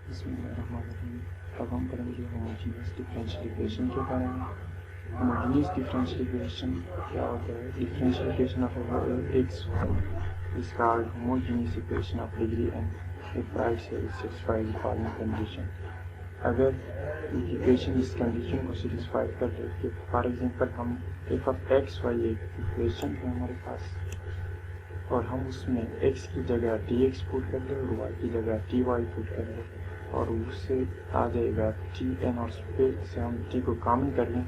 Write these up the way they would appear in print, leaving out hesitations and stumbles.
बिस्मिल्लाहिर्रहमानिर्रहीम। अब हम करेंगे होमोजीनियस डिफरेंशियल इक्वेशन के बारे में। होमोजीनियस डिफरेंशियल इक्वेशन क्या होता है? Differential equation of x Y is called homogeneous equation of degree n if right satisfies the following condition. अगर इक्वेशन इस कंडीशन को सेटिस्फाई कर ले कि फॉर एग्जांपल हम एफ ऑफ एक्स वाई एक इक्वेशन है हमारे पास और हम उसमें x की जगह dx पुट कर ले और y की जगह dy पुट कर ले और उससे आ जाएगा tn और उस पे से हम t को कॉमन कर लें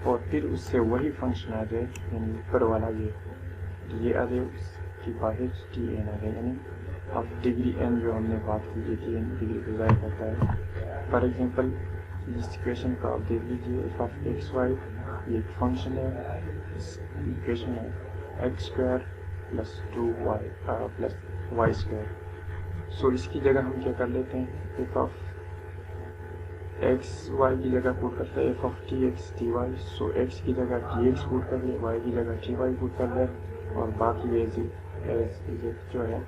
और फिर उससे वही फंक्शन आ जाए यानी ऊपर वाला ये आ जाए उसकी बाहर tn आ जाए यानी अब डिग्री n जो हमने बात की ये tn डिग्री को ज़ाहिर करता है। फॉर एग्जांपल इस इक्वेशन को आप देख लीजिए एफ ऑफ एक्स वाई ये एक फंक्शन है। इस इक्वेशन है X square plus 2y plus Y square. सो इसकी जगह हम क्या कर लेते हैं एफ ऑफ एक्स वाई की जगह पुट करते हैं f of T x T y. So x की जगह टी एक्स पुट कर ले, वाई की जगह टी वाई पुट कर ले और बाकी एज जो है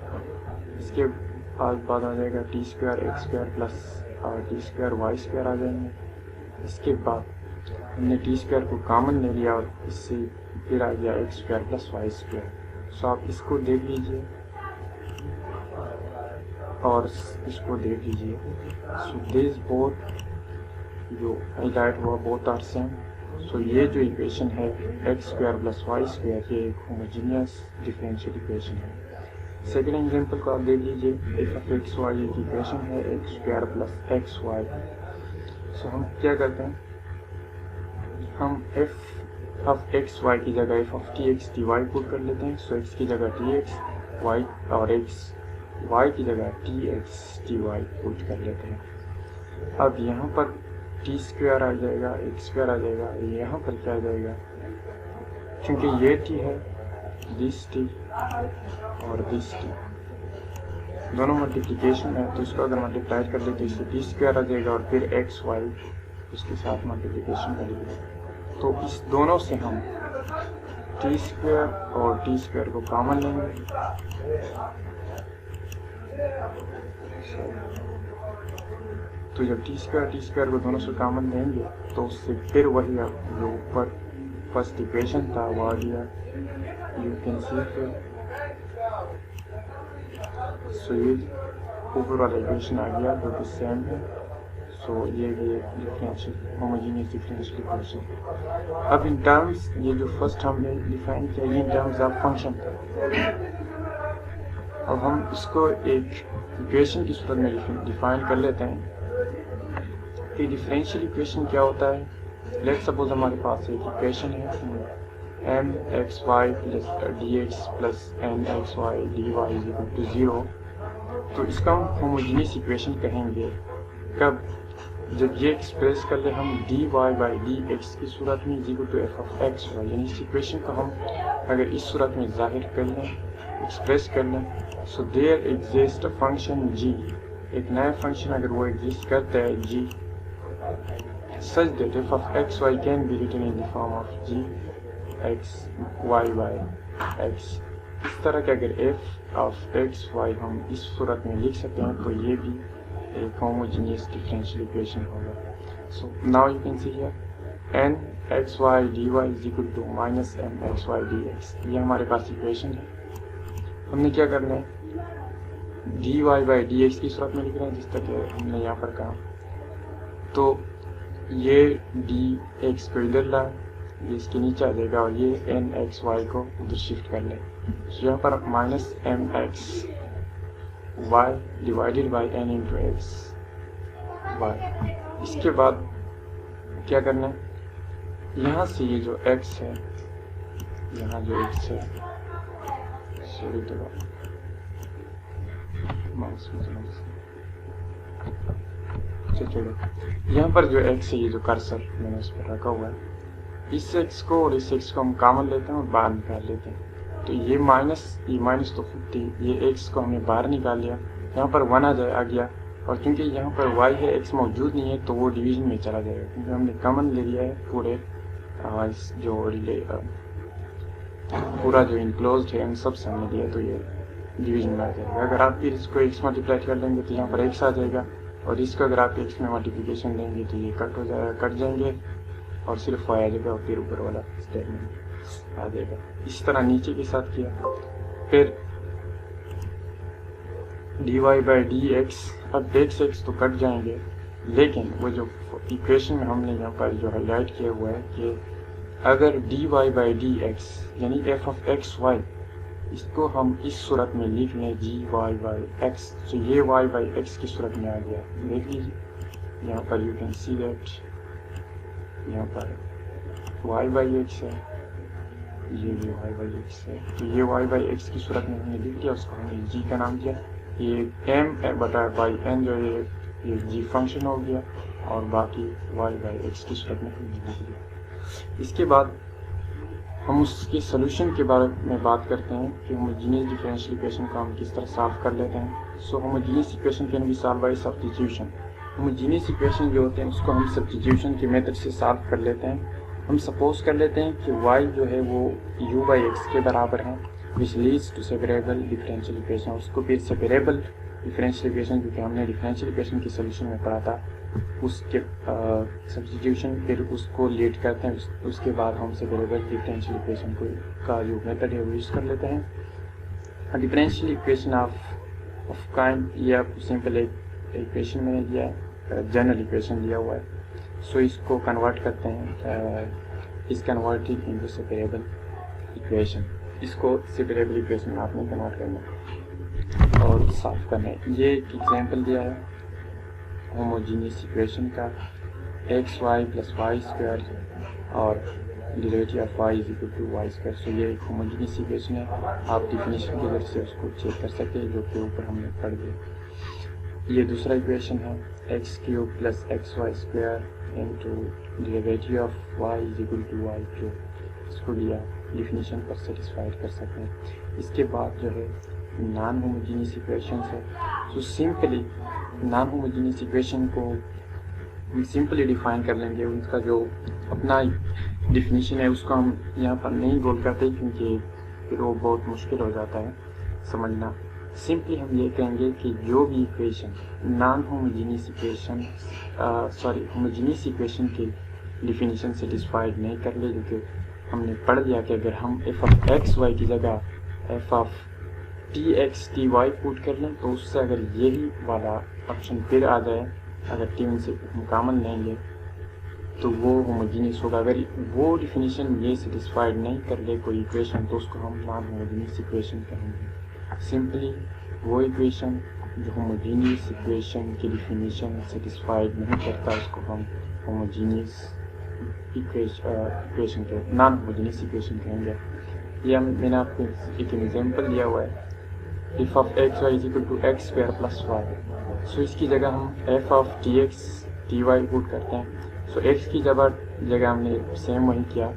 इसके बाद आ जाएगा T square X square plus T square Y square आ जाएंगे। इसके बाद हमने टी स्क्वायर को कॉमन ले लिया और इससे फिर आ गया X square plus Y square. So आप इसको देख लीजिए और इसको देख लीजिए। सो दिस बोथ जो हाईलाइट हुआ बोथ आर सेम। सो ये जो इक्वेशन है X square plus Y square ये एक होमोजीनियस डिफरेंशियल इक्वेशन है। सेकेंड एग्जांपल को आप देख लीजिए एफ ऑफ एक्स वाई एक इक्वेशन है X square plus x Y. So हम क्या करते हैं हम एफ ऑफ एक्स वाई की जगह f of T x T Y put कर लेते हैं। सो एक्स की जगह टी एक्स वाई और एक्स वाई की जगह t x T Y put कर लेते हैं। अब यहाँ पर टी स्क्वायर आ जाएगा एक्स स्क्वायर आ जाएगा, यहाँ पर क्या आ जाएगा क्योंकि ये टी है दिस टी और दिस टी दोनों मल्टीप्लिकेशन है तो इसको अगर मल्टीप्लाई कर ले तो इससे टी स्क्वायर आ जाएगा और फिर एक्स वाई उसके साथ मल्टीप्लिकेशन करेंगे तो इस दोनों से हम टी स्क्वायर और टी स्क्वायर को कॉमन लेंगे। तो जब टी स्क्वायर को दोनों से कॉमन लेंगे तो उससे फिर वही जो ऊपर फर्स्ट इक्वेशन था वो आ गया। यू कैन सी सो ये ऊपर वाला इक्वेशन आ गया जो कि सेम है। सो ये भी एक डिफरेंशियल होमोजीनियस डिफरेंशियल इक्वेशन। अब इन टर्म्स ये जो फर्स्ट हमने डिफाइन किया ये इन टर्म्स ऑफ फंक्शन था। अब हम इसको एक इक्वेशन की सूरत में डिफाइन कर लेते हैं कि डिफरेंशियल इक्वेशन क्या होता है। लेट्स सपोज हमारे पास एक इक्वेशन है m x Y plus d x plus n x y d y is equal to 0। तो इसका हम होमोजीनियस इक्वेशन कहेंगे कब जब ये एक्सप्रेस कर ले हम d y by d x की सूरत में equal to f of x y. यानी इस इक्वेशन को हम अगर इस सूरत में जाहिर कर लें एक्सप्रेस कर लें so there exist function G एक नया फंक्शन अगर वो एग्जिस्ट करता है G such that F of x Y can be written in the form of G X Y by X. इस तरह के अगर एफ ऑफ एक्स वाई हम इस सूरत में लिख सकते हैं तो ये भी एक homogeneous differential equation होगा। So now you can see here n x y dy is equal to minus m x y dx। ये हमारे पास इक्वेशन है। हमने क्या करना है dy by dx की सूरत में लिख रहे हैं जिस तरह हमने यहाँ पर कहा। तो ये dx को इधर ला ये इसके नीचे आ जाएगा और ये n x y को उधर शिफ्ट कर ले। So यहाँ पर minus m x y divided by n into x y. इसके बाद क्या करना है यहाँ से ये जो x है यहाँ जो x है सॉरी तो चलो यहाँ पर जो x है ये जो कर्सर मैंने उस पर रखा हुआ है इस x को और इस x को हम कॉमन लेते हैं और बाहर निकाल लेते हैं। तो ये माइनस तो 50 ये x को हमने बाहर निकाल लिया यहाँ पर 1 आ गया और क्योंकि यहाँ पर y है x मौजूद नहीं है तो वो डिवीजन में चला जाएगा क्योंकि हमने कॉमन ले लिया है पूरे पूरा जो इनक्लोज्ड है उन सब से हमने लिया तो ये डिवीजन में आ जाएगा। अगर आप फिर इसको x मल्टीप्लाई कर लेंगे तो यहाँ पर x आ जाएगा और इसको अगर आप x में मल्टीप्लिकेशन देंगे तो ये कट जाएंगे और सिर्फ y आ जाएगा और फिर ऊपर वाला स्टेटमेंट आ जाएगा। इस तरह नीचे के साथ किया। फिर dy बाई dx, अब x तो कट जाएंगे, लेकिन वो जो इक्वेशन में हमने यहाँ पर जो हाईलाइट किया हुआ है कि अगर dy बाई dx यानी f ऑफ x y, इसको हम इस सूरत में लिख लें gy बाई x, तो ये y बाई x की सूरत में आ गया। देख लीजिए यहाँ पर यू कैन सी दैट यहाँ पर y बाई x है, ये भी y बाई x है, तो ये y बाई x की सूरत में हमने लिख दिया, उसको हमने g का नाम दिया। ये m बटा बाई n जो ये g फंक्शन हो गया और बाकी y बाई x की सूरत में हमने लिख दिया। इसके बाद हम उसके सोल्यूशन के बारे में बात करते हैं कि होमोजेनियस डिफरेंशियल इक्वेशन को हम किस तरह सॉल्व कर लेते हैं। So homogeneous equation can be solve by substitution. Homogeneous equation जो होते हैं उसको हम सब्स्टिट्यूशन के मेथड से सॉल्व कर लेते हैं। हम सपोज कर लेते हैं कि y जो है वो u बाई x के बराबर है, which leads to separable differential equation. उसको फिर सेपरेबल डिफरेंशियल इक्वेशन जो कि हमने डिफरेंशियल इक्वेशन की सोल्यूशन में पढ़ा था, उसके सब्स्टिट्यूशन फिर उसको लीड करते हैं। उसके बाद हम सेपरेबल डिफरेंशियल इक्वेशन को का जो मेथड है वो यूज़ कर लेते हैं। डिफरेंशियल इक्वेशन ऑफ काइंड, ये आपको सिंपल एक इक्वेशन मैंने दिया है, जनरल इक्वेशन दिया हुआ है। सो इसको कन्वर्ट करते हैं, इस कन्वर्टिंग इनटू सेपरेबल इक्वेशन। इसको सेपरेबल इक्वेशन में आपने कन्वर्ट करना और सॉल्व करना है। ये एक एग्जांपल दिया है होमोजेनियस इक्वेशन का, X Y plus Y square और derivative of Y is equal to Y square. So ये एक होमोजेनियस इक्वेशन है। आप डिफिनेशन की वजह से उसको चेक कर सकते हैं, जो कि ऊपर हमने पढ़ दिया। ये दूसरा इक्वेशन है, x cube plus x y square into derivative of Y is equal to y cube. इसको भी आप डिफिनेशन पर सेटिस्फाइड कर सकते हैं। इसके बाद जो है नॉन होमोजेनियस इक्वेशन है। So simply non homogeneous equation को हम सिंपली डिफाइन कर लेंगे। उनका जो अपना डिफिनीशन है उसको हम यहाँ पर नहीं बोल करते, क्योंकि फिर वो बहुत मुश्किल हो जाता है समझना। सिंपली हम ये कहेंगे कि जो भी equation non homogeneous equation homogeneous equation की डिफिनीशन सेटिस्फाइड नहीं कर ले, जो कि हमने पढ़ लिया कि अगर हम एफ ऑफ एक्स वाई की जगह f of T x T Y put कर लें तो उससे अगर यही वाला ऑप्शन फिर आ जाए, अगर टी से हम कॉमन लेंगे तो वो होमोजेनियस होगा। अगर वो डिफिनीशन ये सेटिस्फाइड नहीं कर ले कोई इक्वेशन तो उसको हम नॉन होमोजेनियस इक्वेशन कहेंगे। सिंपली वो इक्वेशन जो होमोजेनियस इक्वेशन की डिफिनीशन सेटिस्फाइड नहीं करता उसको हम होमोजेनियस इक्वेशन के नॉन होमोजेनियस इक्वेशन कहेंगे। ये मैंने आपको एक एग्जांपल दिया हुआ है, F of x Y is equal to X square plus Y. So इसकी जगह हम F of T x T Y put करते हैं। सो एक्स की जगह हमने सेम वही किया,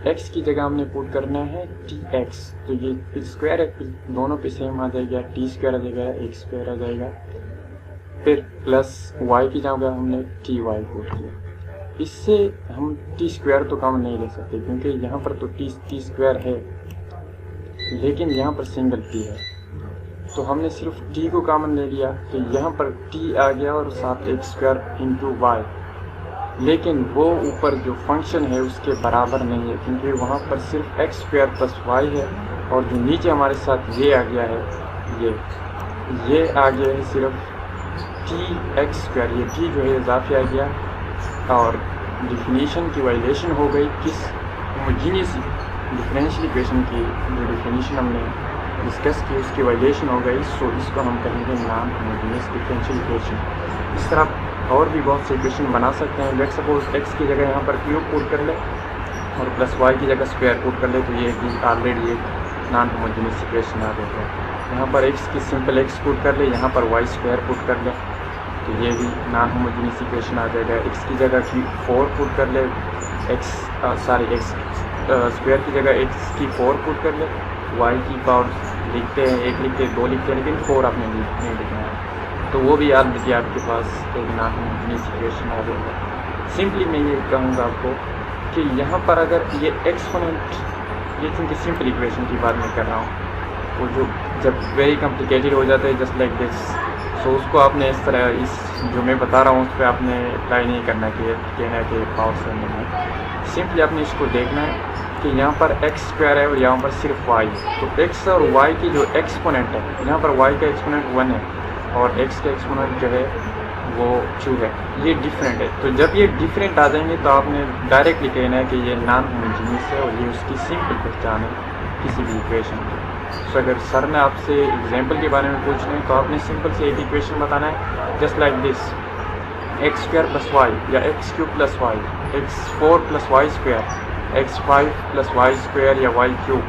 एक्स की जगह हमने पुट करना है टी एक्स, तो ये फिर स्क्वायर है, फिर दोनों पे सेम आ जाएगा, टी स्क्वायर आ जाएगा, एक्स स्क्वायर आ जाएगा, फिर प्लस वाई की जगह हमने टी वाई पुट किया। इससे हम टी स्क्वायर तो कम नहीं ले सकते, क्योंकि यहाँ पर तो टी स्क्वायर है, लेकिन यहाँ पर सिंगल टी है, तो हमने सिर्फ टी को कॉमन ले लिया, तो यहाँ पर टी आ गया और साथ एक्स स्क्वायर इंटू वाई। लेकिन वो ऊपर जो फंक्शन है उसके बराबर नहीं है, क्योंकि वहाँ पर सिर्फ एक्स स्क्वायर प्लस वाई है, और जो नीचे हमारे साथ ये आ गया है, ये आ गया है सिर्फ टी एक्स स्क्वायर। ये टी जो है इजाफी आ गया और डिफिनीशन की वायलेशन हो गई किस होमोजेनियस डिफरेंशियल इक्वेशन की जो डिफिनीशन हमने डिस्कस की उसकी वायलेशन हो गई। सो इसको हम कहेंगे नॉन होमोजेनियस डिफरेंशियल इक्वेशन। इस तरह और भी बहुत से इक्वेशन बना सकते हैं। लेट सपोज एक्स की जगह यहाँ पर क्यूब पुट कर ले और प्लस वाई की जगह स्क्वायर पुट कर ले, तो ये भी ऑलरेडी एक नॉन होमोजेनियस इक्वेशन आ जाता है। यहाँ पर एक्स की सिंपल एक्स पुट कर ले, यहाँ पर वाई स्क्वायर पुट कर ले, तो ये भी नॉन होमोजेनियस इक्वेशन आ जाएगा। एक्स की जगह की 4 पुट कर ले, एक्स स्क्वायर की जगह एक्स की 4 पुट कर ले, वाई की पावर लिखते हैं 1 लिखते हैं 2 लिखते हैं, लेकिन 4 आपने नहीं लिखना है, तो वो भी याद रखिए आपके पास एक नॉन होमोजेनियस इक्वेशन आ जाएगा। सिंपली मैं ये कहूँगा आपको कि यहाँ पर अगर ये एक्सपोनेंट, ये क्योंकि सिंपल इक्वेशन की बात मैं कर रहा हूँ, वो जो जब वेरी कॉम्प्लिकेटेड हो जाता है जस्ट लाइक दिस, तो उसको आपने इस तरह इस जो मैं बता रहा हूँ उस पर आपने अप्लाई नहीं करना कि कहना है कि पावर से नहीं है। सिंपली आपने इसको देखना है कि यहाँ पर एक्स स्क्वायर है और यहाँ पर सिर्फ वाई है। तो एक्स और वाई की जो एक्सपोनेंट है, यहाँ पर वाई का एक्सपोनेंट 1 है और एक्स का एक्सपोनेंट जो है वो 2 है, ये डिफरेंट है। तो जब ये डिफरेंट आ जाएंगे तो आपने डायरेक्टली कहना है कि ये नॉन होमोजेनियस है और ये उसकी सिंपल पहचान है किसी भी इक्वेशन की। तो अगर सर ने आपसे एग्जाम्पल के बारे में पूछना है तो आपने सिंपल से एक इक्वेशन बताना है, just like this, X square plus Y या X cube plus Y, X 4 plus Y square, X 5 plus Y square या वाई क्यूब।